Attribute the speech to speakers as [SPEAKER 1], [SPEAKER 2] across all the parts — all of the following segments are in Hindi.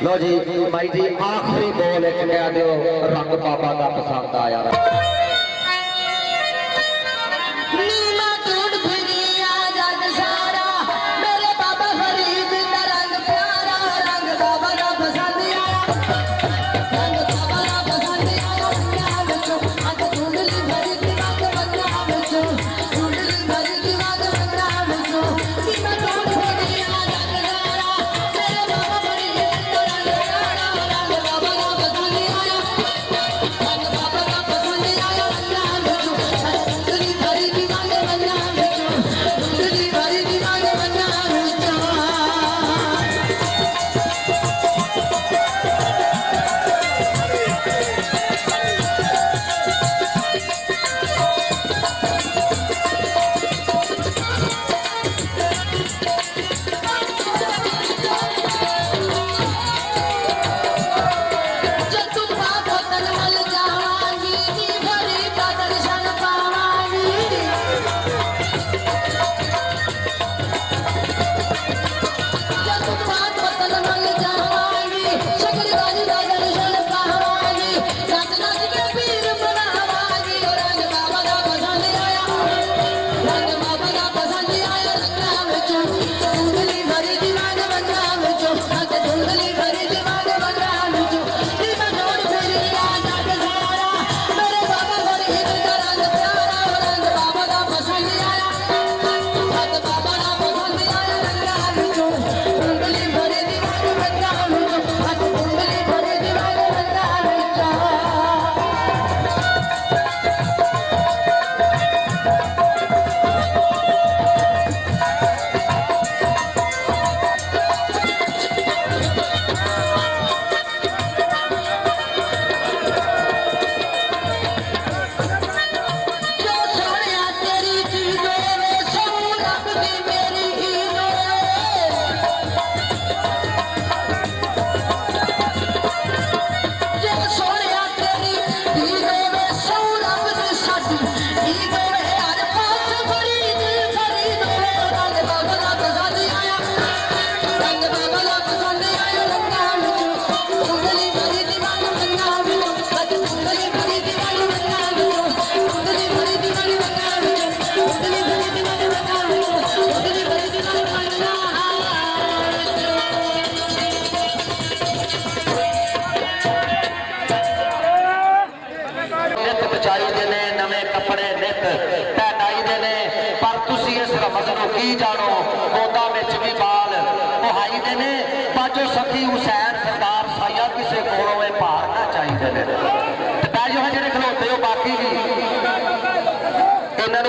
[SPEAKER 1] लो जी भाई जी आखिरी बोल एक कह दो रंग बाबा का पसंद आया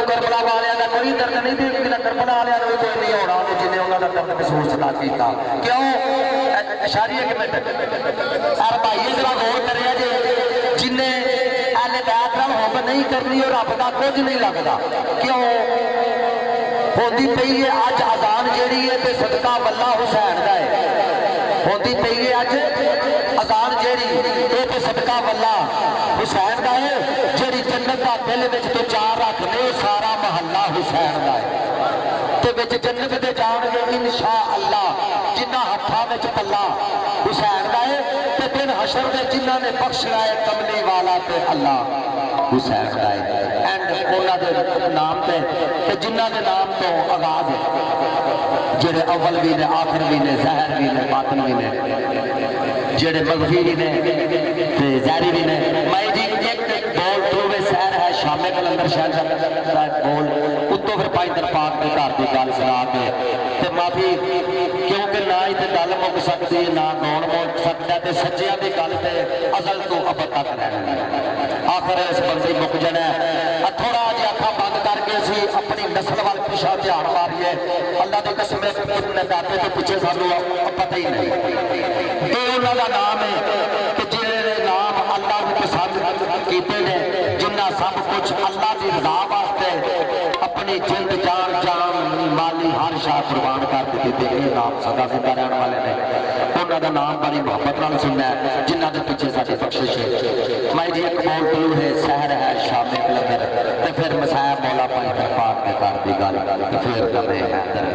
[SPEAKER 1] करबला वाले का कोई दर्द नहीं दी कि करबला वालियां नूं भी कोई नहीं होना जिन्हें उन्होंने दर्द महसूस ना किया। क्यों इशारी एक मिनट और भाई जरा गौर करिए जे जिन्हें अहले बैत नाल हुब नहीं करनी और रब का कुछ नहीं लगता। क्यों होंदी पई है अज अजान जिहड़ी है ते सदका वल्ला हुसैन दा है। होंदी पई है अज अजान जिहड़ी ये ते सदका वल्ला हुसैन दा है। जिहड़ी जन्नत दा दिल विच तो चार रखदे सारा महल्ला हुसैन दा है ते विच जन्नत दे जाणगे इंशा अल्लाह जिन्ना हत्थां विच पल्ला हुसैन दा है ते दिन हशर दे जिन्हां ने बख्शना है कमली वाला ते अल्लाह हुसैन दा है। एंड उन्हां दे नाम ते जिन्हां दे नाम तो आगाज है जेड़े अव्वल भी ने आखिर भी ने ज़ाहिर भी ने बातिन भी ने जेड़े मगफी भी ने ते ज़ाहिरी भी ने। मैं जी एक बोल दोवे शहर है शामे कलंदर शहर का बोल उत्तों फिर पाई दरपाक के घर की गल सुना के ते माफी क्योंकि ना इतने गल मुक सकती है ना गौण मुक सकता है। सज्जियां की गल तो अजल तो अब तक रहनी आखिर इस बंदी मुक जाना थोड़ा जिहा अखा बंद करके असी अपनी नस्ल वाल पिछा ध्यान मारीए। अल्लाह की कसम दाते के पिछे सानू पता ही नहीं ये उन्होंने नाम है कि जिहड़े नाम अल्लाह को पसंद किए ने जिन्ना सब कुछ अल्लाह की रजा वास्ते अपनी जिंद जान जान माली हर शाह कुर्बान कर दिते। ये नाम सदा जिंदा रहने वाले ने उन्होंने नाम बड़ी मुहब्बत नाल सुनना है जिन्हों के पिछे साडी बख्शिश है। मैं जी एक बोल टू है शहर है शामे कलंदर ते फिर मसाया मौला पाई दरबार के घर की गल फिर कमे हैदर